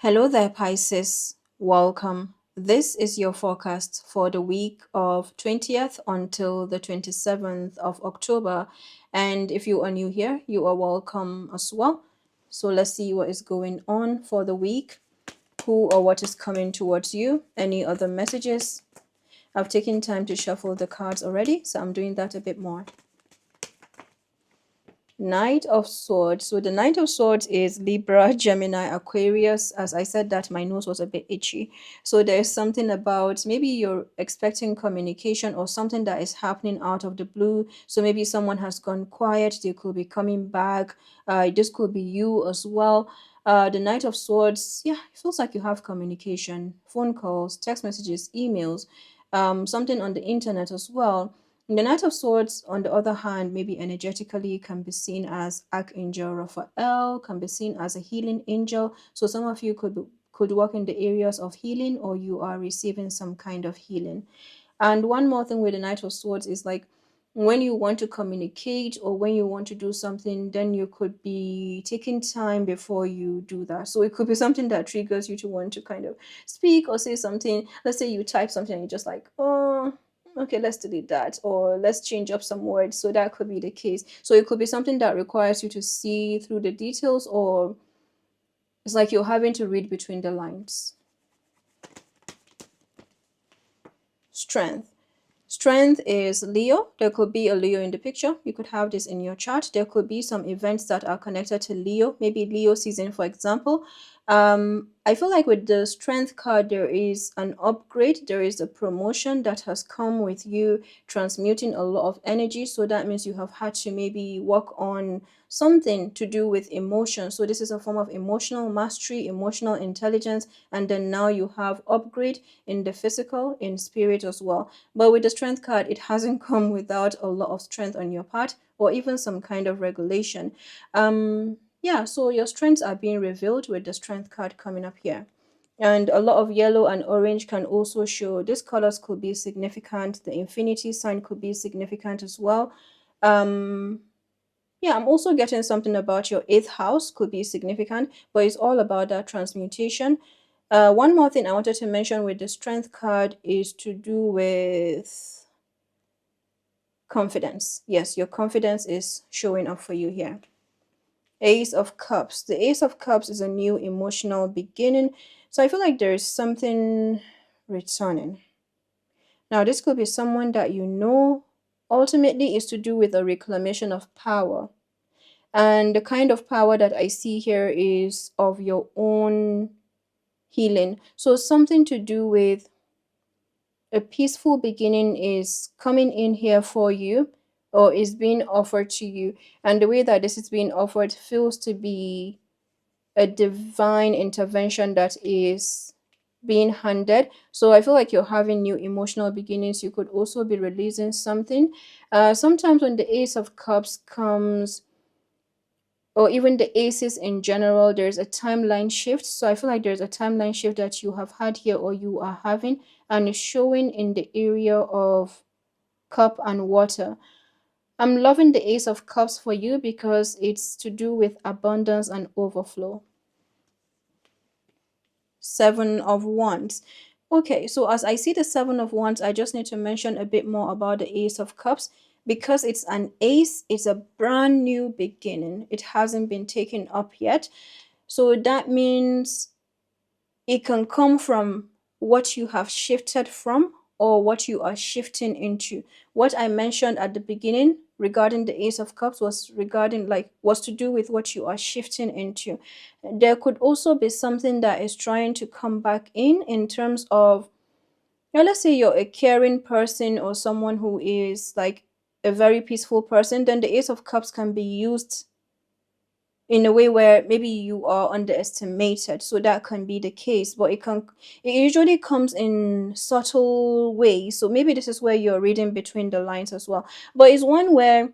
Hello there, Pisces. Welcome. This is your forecast for the week of 20th until the 27th of October. And if you are new here, you are welcome as well. So let's see what is going on for the week, who or what is coming towards you, any other messages. I've taken time to shuffle the cards already, so I'm doing that a bit more. Knight of Swords. So the Knight of Swords is Libra, Gemini, Aquarius. As I said that, my nose was a bit itchy. So there's something about maybe you're expecting communication or something that is happening out of the blue. So maybe someone has gone quiet. They could be coming back. This could be you as well. The Knight of Swords, yeah, it feels like you have communication, phone calls, text messages, emails, something on the internet as well. The Knight of Swords, on the other hand, maybe energetically can be seen as Archangel Raphael, can be seen as a healing angel. So some of you could work in the areas of healing, or you are receiving some kind of healing. And one more thing with the Knight of Swords is like when you want to communicate or when you want to do something, then you could be taking time before you do that. So it could be something that triggers you to want to kind of speak or say something. Let's say you type something and you're just like, oh, okay, let's delete that, or let's change up some words. So that could be the case. So it could be something that requires you to see through the details, or it's like you're having to read between the lines. Strength. Strength is Leo. There could be a Leo in the picture. You could have this in your chart. There could be some events that are connected to Leo, maybe Leo season, for example. I feel like with the Strength card, there is an upgrade. There is a promotion that has come with you transmuting a lot of energy. So that means you have had to maybe work on something to do with emotion. So this is a form of emotional mastery, emotional intelligence, and then now you have upgrade in the physical, in spirit as well. But with the Strength card, it hasn't come without a lot of strength on your part, or even some kind of regulation. Yeah, so your strengths are being revealed with the Strength card coming up here. And a lot of yellow and orange can also show these colors could be significant. The infinity sign could be significant as well. Yeah, I'm also getting something about your eighth house could be significant, but it's all about that transmutation. One more thing I wanted to mention with the Strength card is to do with confidence. Yes, your confidence is showing up for you here. Ace of Cups. The Ace of Cups is a new emotional beginning. So I feel like there's something returning. Now, this could be someone that you know. Ultimately, is to do with a reclamation of power. And the kind of power that I see here is of your own healing. So something to do with a peaceful beginning is coming in here for you, or is being offered to you. And the way that this is being offered feels to be a divine intervention that is being handed. So I feel like you're having new emotional beginnings. You could also be releasing something. Sometimes when the Ace of Cups comes, or even the aces in general, there's a timeline shift. So I feel like there's a timeline shift that you have had here, or you are having, and it's showing in the area of cup and water. I'm loving the Ace of Cups for you because it's to do with abundance and overflow. Seven of Wands. Okay, so as I see the Seven of Wands, I just need to mention a bit more about the Ace of Cups. Because it's an ace, it's a brand new beginning. It hasn't been taken up yet. So that means it can come from what you have shifted from, or what you are shifting into. What I mentioned at the beginning regarding the Ace of Cups was to do with what you are shifting into. There could also be something that is trying to come back in terms of, now let's say you're a caring person or someone who is like a very peaceful person, then the Ace of Cups can be used in a way where maybe you are underestimated. So that can be the case, but it usually comes in subtle ways. So maybe this is where you're reading between the lines as well. But it's one where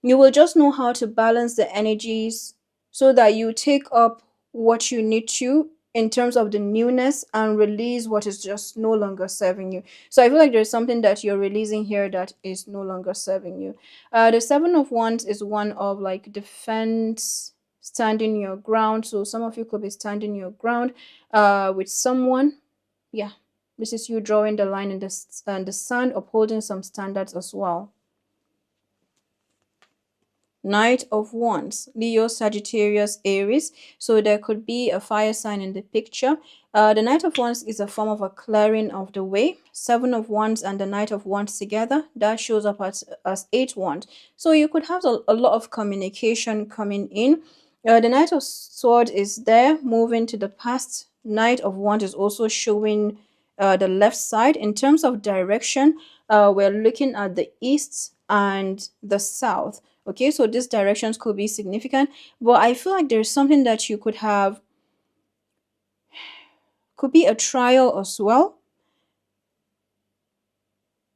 you will just know how to balance the energies so that you take up what you need to in terms of the newness and release what is just no longer serving you. So I feel like there's something that you're releasing here that is no longer serving you. The Seven of Wands is one of like defense, standing your ground. So some of you could be standing your ground with someone. Yeah, this is you drawing the line in the sand, upholding some standards as well. Knight of Wands, Leo, Sagittarius, Aries. So there could be a fire sign in the picture. The Knight of Wands is a form of a clearing of the way. Seven of Wands and the Knight of Wands together, that shows up as 8 Wands. So you could have a lot of communication coming in. The Knight of Swords is there, moving to the past. Knight of Wands is also showing the left side. In terms of direction, we're looking at the east and the south. Okay, so these directions could be significant, but I feel like there's something that you could have, could be a trial as well,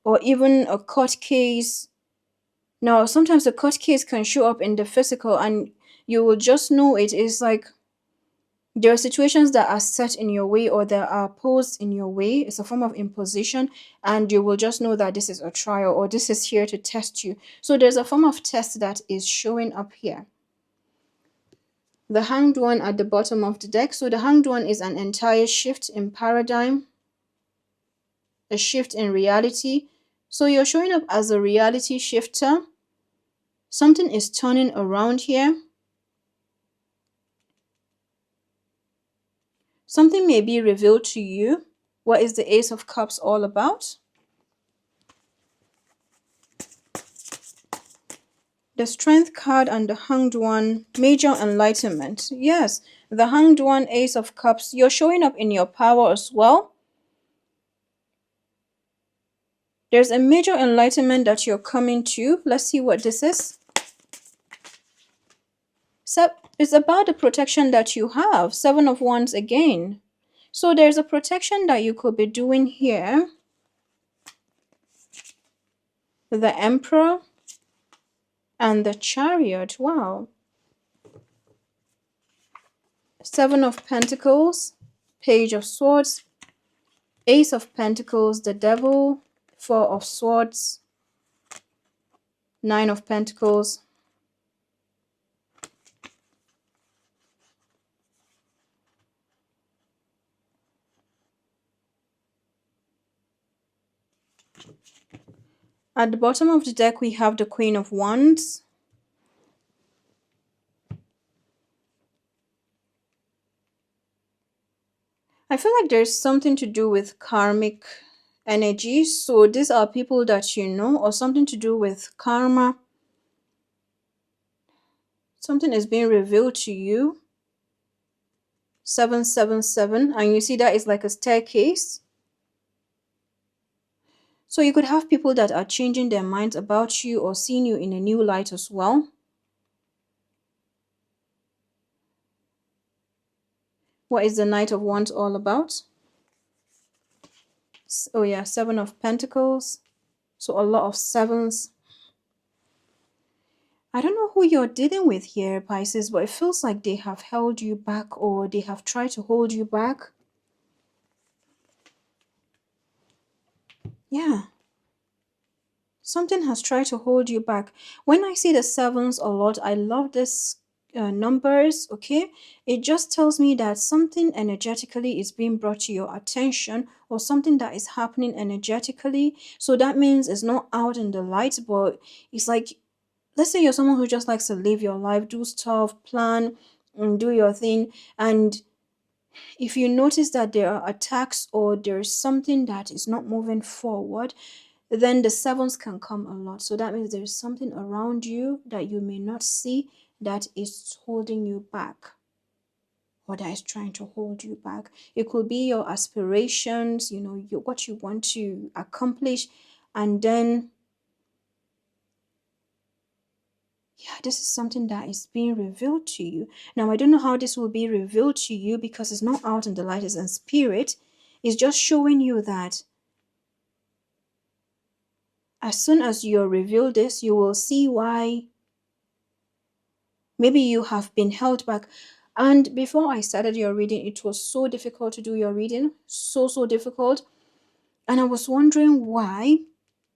or even a court case. Now, sometimes a court case can show up in the physical and you will just know it is like there are situations that are set in your way or that are posed in your way. It's a form of imposition, and you will just know that this is a trial or this is here to test you. So there's a form of test that is showing up here. The Hanged One at the bottom of the deck. So the Hanged One is an entire shift in paradigm, a shift in reality. So you're showing up as a reality shifter. Something is turning around here. Something may be revealed to you. What is the Ace of Cups all about? The Strength card and the Hanged One, major enlightenment. Yes, the Hanged One, Ace of Cups, you're showing up in your power as well. There's a major enlightenment that you're coming to. Let's see what this is. So it's about the protection that you have. 7 of Wands again. So there's a protection that you could be doing here. The Emperor and the Chariot. Wow. 7 of Pentacles, Page of Swords, Ace of Pentacles, the Devil, 4 of Swords, 9 of Pentacles, at the bottom of the deck, we have the Queen of Wands. I feel like there's something to do with karmic energy. So these are people that you know, or something to do with karma. Something is being revealed to you. 777, and you see that is like a staircase. So you could have people that are changing their minds about you or seeing you in a new light as well. What is the Knight of Wands all about? Oh yeah, 7 of Pentacles. So a lot of sevens. I don't know who you're dealing with here, Pisces, but it feels like they have held you back or they have tried to hold you back. Yeah. Something has tried to hold you back. When I see the sevens a lot, I love this numbers, okay? It just tells me that something energetically is being brought to your attention or something that is happening energetically. So that means it's not out in the light, but it's like, let's say you're someone who just likes to live your life, do stuff, plan, and do your thing. And if you notice that there are attacks or there's something that is not moving forward, then the sevens can come a lot. So that means there's something around you that you may not see that is holding you back or that is trying to hold you back. It could be your aspirations, you know, what you want to accomplish, and then yeah, this is something that is being revealed to you. Now, I don't know how this will be revealed to you because it's not out in the light, it's in spirit. It's just showing you that as soon as you reveal this, you will see why maybe you have been held back. And before I started your reading, it was so difficult to do your reading. So difficult. And I was wondering why.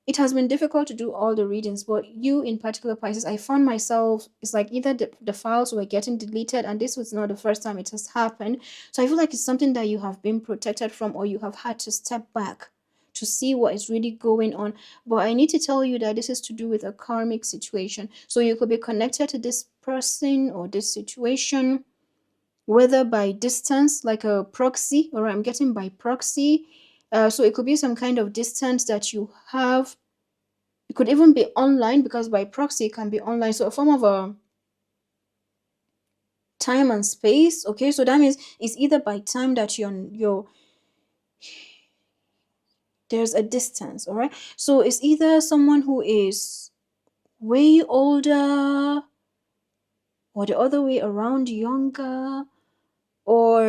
it has been difficult to do all the readings, but you in particular, Pisces, I found myself, it's like either the files were getting deleted, and this was not the first time it has happened. So I feel like it's something that you have been protected from, or you have had to step back to see what is really going on. But I need to tell you that this is to do with a karmic situation. So you could be connected to this person or this situation, whether by distance, like a proxy, or I'm getting by proxy. So it could be some kind of distance that you have. It could even be online, because by proxy it can be online. So a form of a time and space. Okay, so that means it's either by time that you're there's a distance. All right, so it's either someone who is way older, or the other way around, younger, or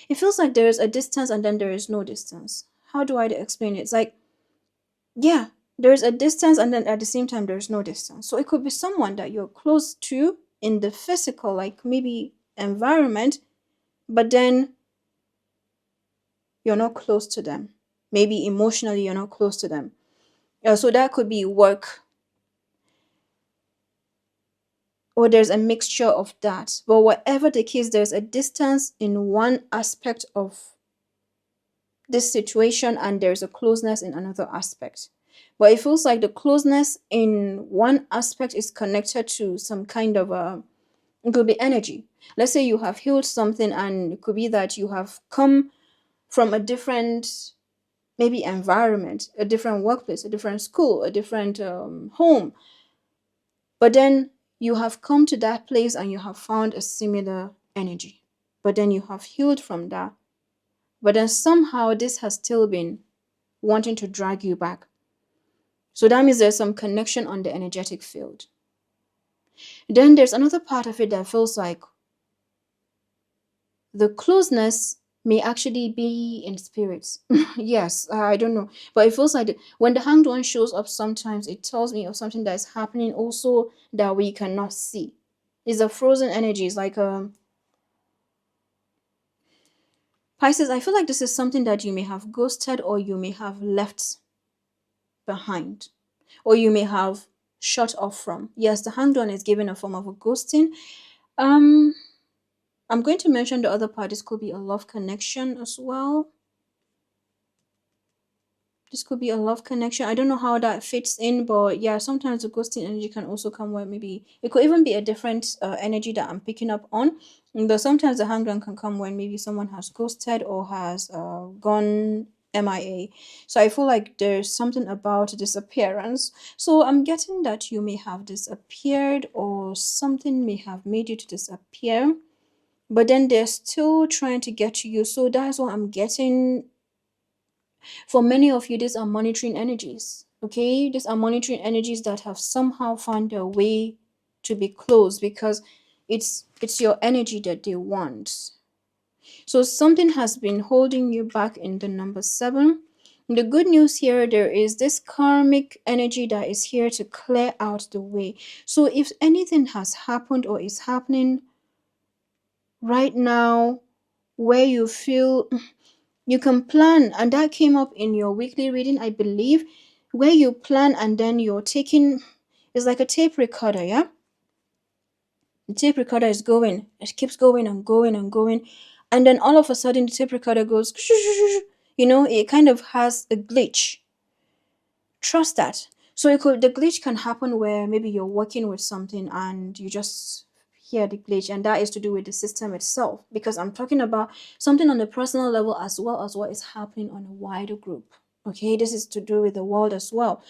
it feels like there's a distance and then there is no distance. How do I explain it? It's like, yeah, there's a distance and then at the same time there's no distance. So it could be someone that you're close to in the physical, like maybe environment, but then you're not close to them. Maybe emotionally you're not close to them. So that could be work, or there's a mixture of that. But whatever the case, there's a distance in one aspect of this situation and there's a closeness in another aspect. But it feels like the closeness in one aspect is connected to some kind of a, it could be energy. Let's say you have healed something, and it could be that you have come from a different, maybe environment, a different workplace, a different school, a different home. But then you have come to that place and you have found a similar energy. But then you have healed from that. But then somehow this has still been wanting to drag you back. So that means there's some connection on the energetic field. Then there's another part of it that feels like the closeness may actually be in spirits. Yes, I don't know. But it feels like when the hanged one shows up, sometimes it tells me of something that is happening also that we cannot see. It's a frozen energy. It's like Pisces, I feel like this is something that you may have ghosted, or you may have left behind, or you may have shut off from. Yes, the hanged one is given a form of a ghosting. Um, I'm going to mention the other part. This could be a love connection as well. This could be a love connection. I don't know how that fits in, but yeah, sometimes the ghosting energy can also come where maybe it could even be a different energy that I'm picking up on. But sometimes the hangman can come when maybe someone has ghosted or has gone MIA. So I feel like there's something about disappearance. So I'm getting that you may have disappeared, or something may have made you to disappear, but then they're still trying to get to you. So that's what I'm getting. For many of you, these are monitoring energies. Okay, these are monitoring energies that have somehow found their way to be close, because it's your energy that they want. So something has been holding you back in the number 7. The good news here, there is this karmic energy that is here to clear out the way. So if anything has happened or is happening right now where you feel you can plan, and that came up in your weekly reading, I believe, where you plan and then you're taking, it's like a tape recorder, yeah? The tape recorder is going, it keeps going and going and going, and then all of a sudden the tape recorder goes, it kind of has a glitch. Trust that. So the glitch can happen where maybe you're working with something and you just hear the glitch, and that is to do with the system itself, because I'm talking about something on a personal level as well as what is happening on a wider group. Okay, this is to do with the world as well.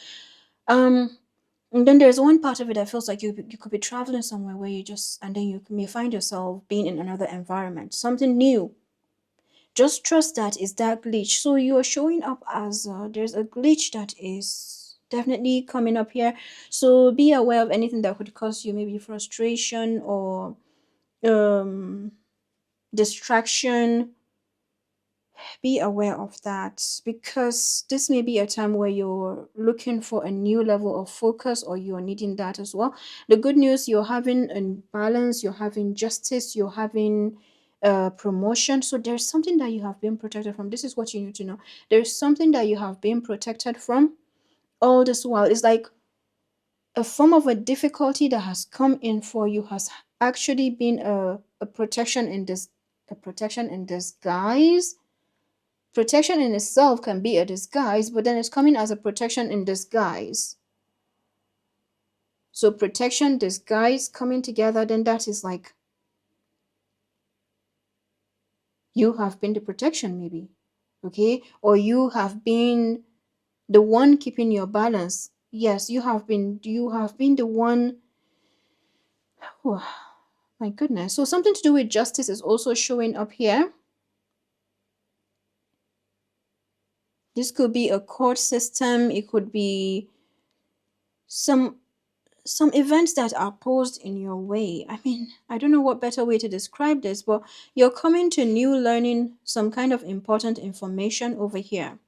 And then there's one part of it that feels like you could be traveling somewhere where you just, and then you may find yourself being in another environment, something new. Just trust that is that glitch. So you are showing up as there's a glitch that is definitely coming up here. So be aware of anything that could cause you maybe frustration or distraction. Be aware of that, because this may be a time where you're looking for a new level of focus, or you're needing that as well. The good news, you're having a balance, you're having justice, you're having promotion. So there's something that you have been protected from. This is what you need to know. There's something that you have been protected from all this while. It's like a form of a difficulty that has come in for you has actually been a protection in this, a protection in disguise. Protection in itself can be a disguise, but then it's coming as a protection in disguise. So protection, disguise coming together, then that is like you have been the protection, maybe. Okay? Or you have been the one keeping your balance. Yes, you have been the one. Oh, my goodness. So something to do with justice is also showing up here. This could be a court system, it could be some events that are posed in your way. I mean, I don't know what better way to describe this, but you're coming to new learning some kind of important information over here.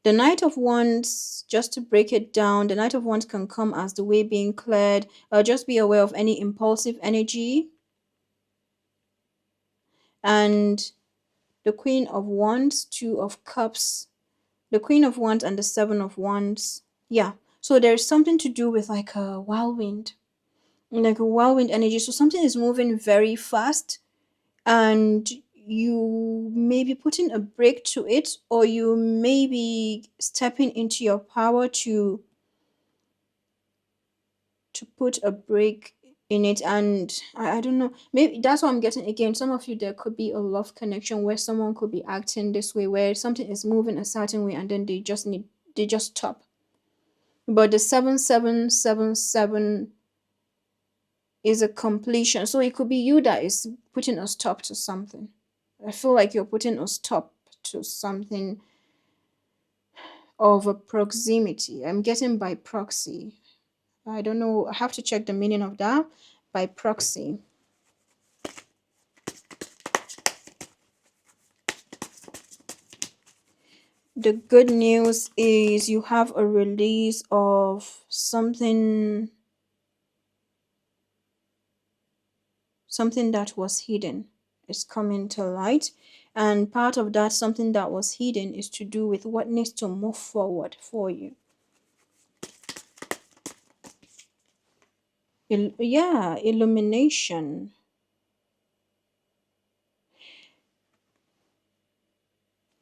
The Knight of Wands, just to break it down, the Knight of Wands can come as the way being cleared. Just be aware of any impulsive energy. And the Queen of Wands, Two of Cups, the Queen of Wands and the Seven of Wands. Yeah, so there's something to do with like a whirlwind, like a whirlwind energy. So something is moving very fast and you may be putting a break to it, or you may be stepping into your power to put a break in it. And I don't know, maybe that's what I'm getting. Again, some of you, there could be a love connection where someone could be acting this way, where something is moving a certain way and then they just stop. But the 7777 is a completion. So it could be you that is putting a stop to something. I feel like you're putting a stop to something of a proximity. I'm getting by proxy. I don't know. I have to check the meaning of that. By proxy. The good news is you have a release of something that was hidden is coming to light. And part of that something that was hidden is to do with what needs to move forward for you. Yeah, illumination.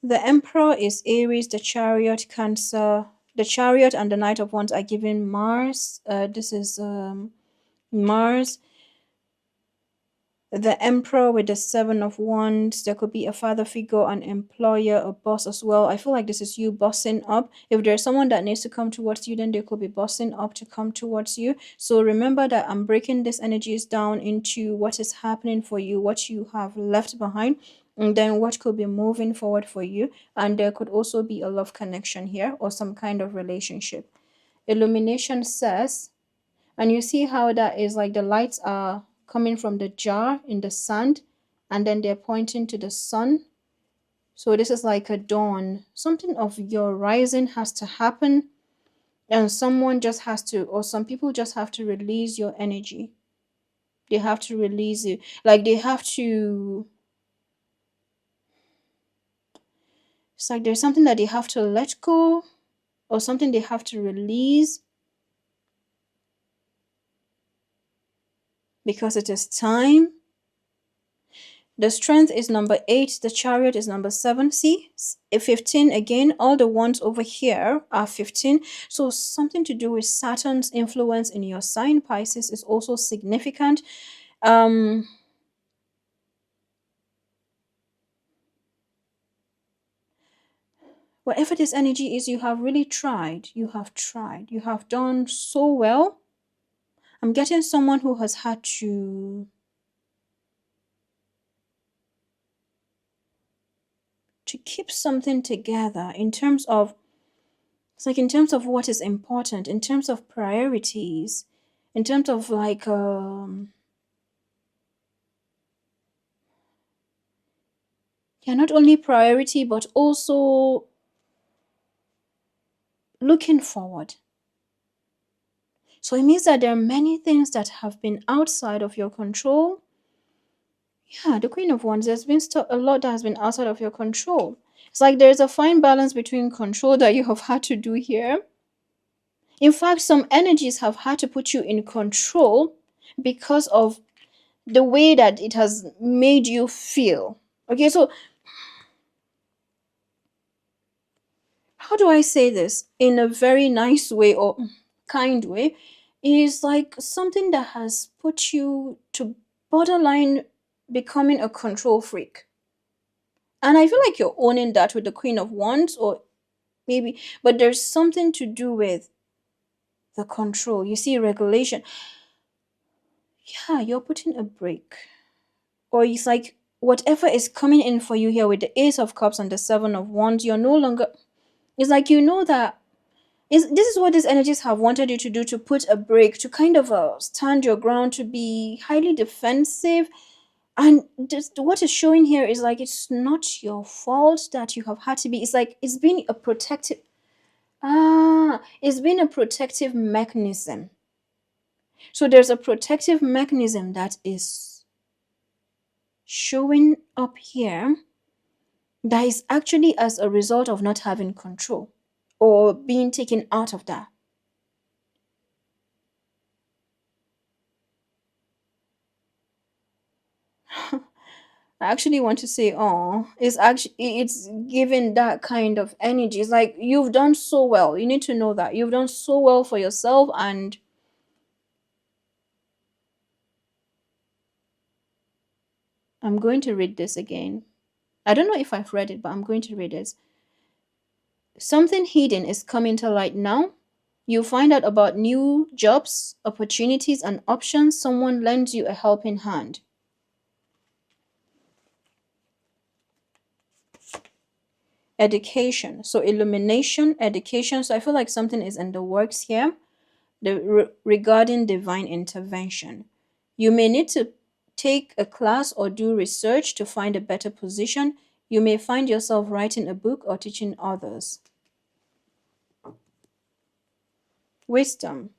The Emperor is Aries, the Chariot Cancer. The Chariot and the Knight of Wands are given Mars. This is Mars. The Emperor with the Seven of Wands. There could be a father figure, an employer, a boss as well. I feel like this is you bossing up. If there's someone that needs to come towards you, then they could be bossing up to come towards you. So remember that I'm breaking these energies down into what is happening for you, what you have left behind, and then what could be moving forward for you. And there could also be a love connection here or some kind of relationship. Illumination says, and you see how that is like the lights are coming from the jar in the sand and then they're pointing to the sun. So this is like a dawn. Something of your rising has to happen, and someone just has to, or some people just have to release your energy. They have to release it. Like they have to, it's like there's something that they have to let go or something they have to release because it is time. The Strength is number 8. The Chariot is number 7. See? 15 again. All the ones over here are 15. So something to do with Saturn's influence in your sign, Pisces, is also significant. Whatever this energy is, you have really tried. You have tried. You have done so well. I'm getting someone who has had to keep something together in terms of, it's like in terms of what is important, in terms of priorities, in terms of like yeah, not only priority but also looking forward. So it means that there are many things that have been outside of your control. Yeah, the Queen of Wands, there's been a lot that has been outside of your control. It's like there's a fine balance between control that you have had to do here. In fact, some energies have had to put you in control because of the way that it has made you feel. Okay, so how do I say this in a very nice way or kind way? Is like something that has put you to borderline becoming a control freak. And I feel like you're owning that with the Queen of Wands, or maybe, but there's something to do with the control. You see, regulation. Yeah, you're putting a break. Or it's like whatever is coming in for you here with the Ace of Cups and the Seven of Wands, you're no longer. It's like you know that this is what these energies have wanted you to do, to put a break, to kind of stand your ground, to be highly defensive. And just what is showing here is like it's not your fault that you have had to be. It's like it's been a protective. It's been a protective mechanism. So there's a protective mechanism that is showing up here that is actually as a result of not having control or being taken out of that. I actually want to say, oh, it's giving that kind of energy. It's like you've done so well. You need to know that you've done so well for yourself, and I'm going to read this again. I don't know if I've read it, but I'm going to read it. Something hidden is coming to light now. You find out about new jobs, opportunities, and options. Someone lends you a helping hand. Education. So, illumination, education. So, I feel like something is in the works here regarding divine intervention. You may need to take a class or do research to find a better position. You may find yourself writing a book or teaching others. Wisdom.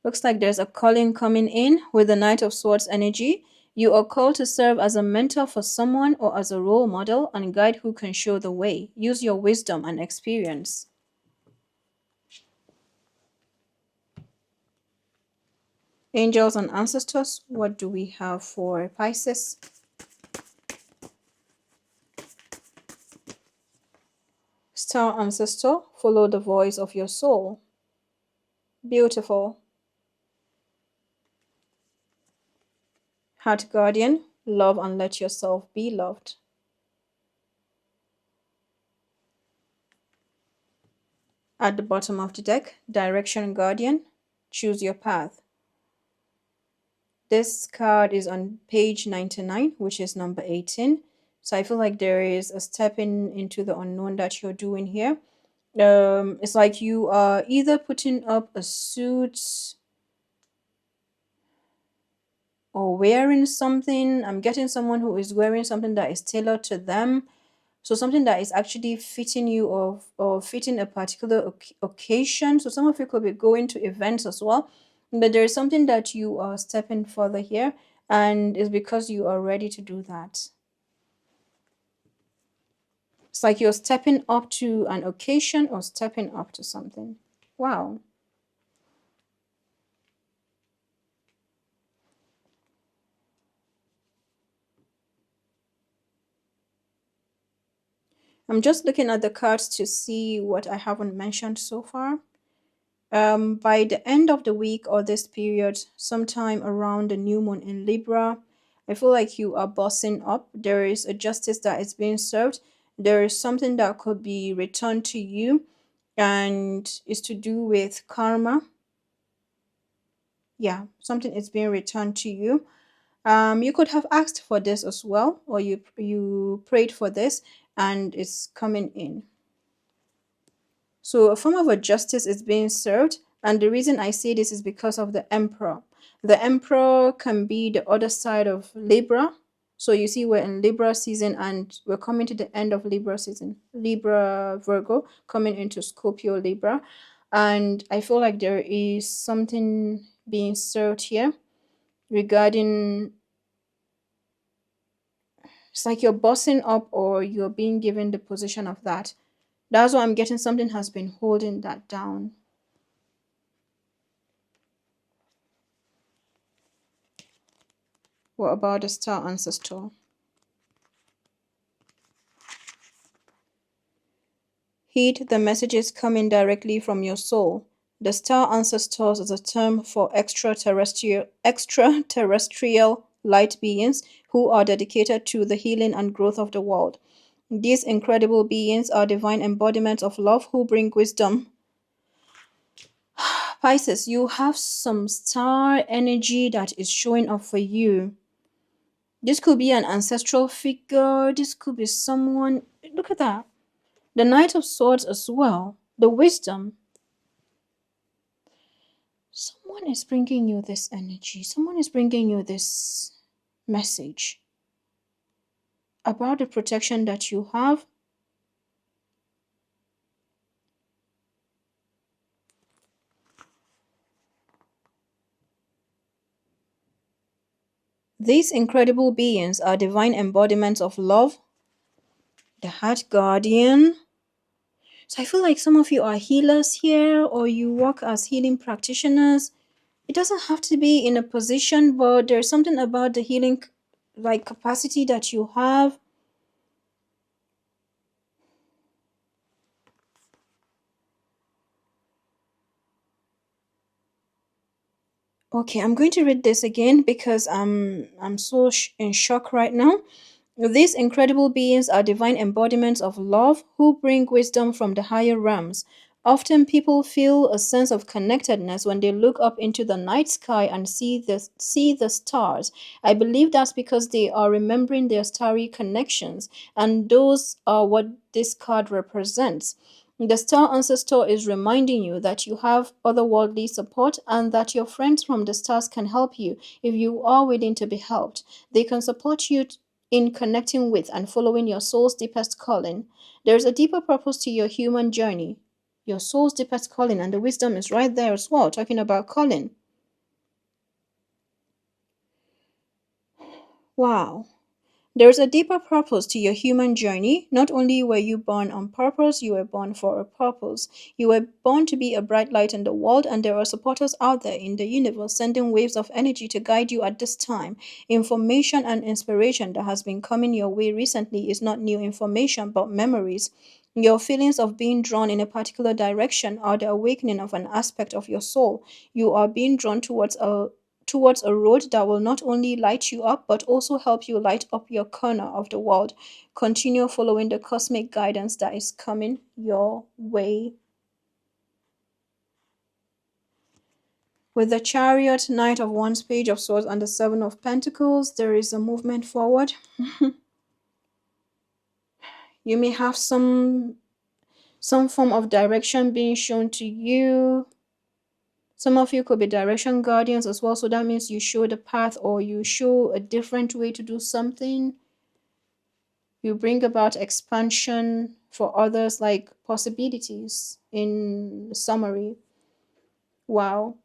Looks like there's a calling coming in with the Knight of Swords energy. You are called to serve as a mentor for someone or as a role model and guide who can show the way. Use your wisdom and experience. Angels and ancestors, what do we have for Pisces? Star ancestor, follow the voice of your soul. Beautiful. Heart guardian, love and let yourself be loved. At the bottom of the deck, direction guardian, choose your path. This card is on page 99, which is number 18. So I feel like there is a stepping into the unknown that you're doing here. It's like you are either putting up a suit or wearing something. I'm getting someone who is wearing something that is tailored to them. So something that is actually fitting you or fitting a particular occasion. So some of you could be going to events as well. But there is something that you are stepping further here, and it's because you are ready to do that. It's like you're stepping up to an occasion or stepping up to something. Wow. I'm just looking at the cards to see what I haven't mentioned so far. By the end of the week or this period, sometime around the new moon in Libra, I feel like you are bossing up. There is a justice that is being served. There is something that could be returned to you, and is to do with karma. Yeah, something is being returned to you. You could have asked for this as well, or you prayed for this, and it's coming in. So a form of a justice is being served. And the reason I say this is because of the emperor. The emperor can be the other side of Libra. So you see we're in Libra season and we're coming to the end of Libra season. Libra, Virgo, coming into Scorpio, Libra. And I feel like there is something being served here. regarding, it's like you're bossing up or you're being given the position of that. That's why I'm getting something has been holding that down. What about the star ancestor? Heed the messages coming directly from your soul. The star ancestors is a term for extraterrestrial light beings who are dedicated to the healing and growth of the world. These incredible beings are divine embodiments of love who bring wisdom. Pisces, you have some star energy that is showing up for you. This could be an ancestral figure. This could be someone. Look at that. The Knight of Swords as well. The wisdom. Someone is bringing you this energy. Someone is bringing you this message about the protection that you have. These incredible beings are divine embodiments of love. The Heart Guardian. So I feel like some of you are healers here, or you work as healing practitioners. It doesn't have to be in a position, but there's something about the healing like capacity that you have. Okay, I'm going to read this again because I'm so in shock right now. These incredible beings are divine embodiments of love who bring wisdom from the higher realms. Often people feel a sense of connectedness when they look up into the night sky and see the stars. I believe that's because they are remembering their starry connections, and those are what this card represents. The star ancestor is reminding you that you have otherworldly support and that your friends from the stars can help you if you are willing to be helped. They can support you in connecting with and following your soul's deepest calling. There's a deeper purpose to your human journey, your soul's deepest calling, and the wisdom is right there as well, talking about calling. Wow. There's a deeper purpose to your human journey. Not only were you born on purpose, you were born for a purpose. You were born to be a bright light in the world, and there are supporters out there in the universe sending waves of energy to guide you at this time. Information and inspiration that has been coming your way recently is not new information, but memories. Your feelings of being drawn in a particular direction are the awakening of an aspect of your soul. You are being drawn towards a road that will not only light you up but also help you light up your corner of the world. Continue following the cosmic guidance that is coming your way. With the Chariot, Knight of Wands, Page of Swords, and the Seven of Pentacles, there is a movement forward. You may have some form of direction being shown to you. Some of you could be direction guardians as well, so that means you show the path or you show a different way to do something. You bring about expansion for others, like possibilities in summary. Wow.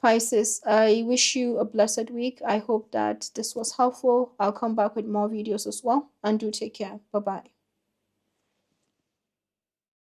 Pisces, I wish you a blessed week. I hope that this was helpful. I'll come back with more videos as well, and do take care. Bye-bye.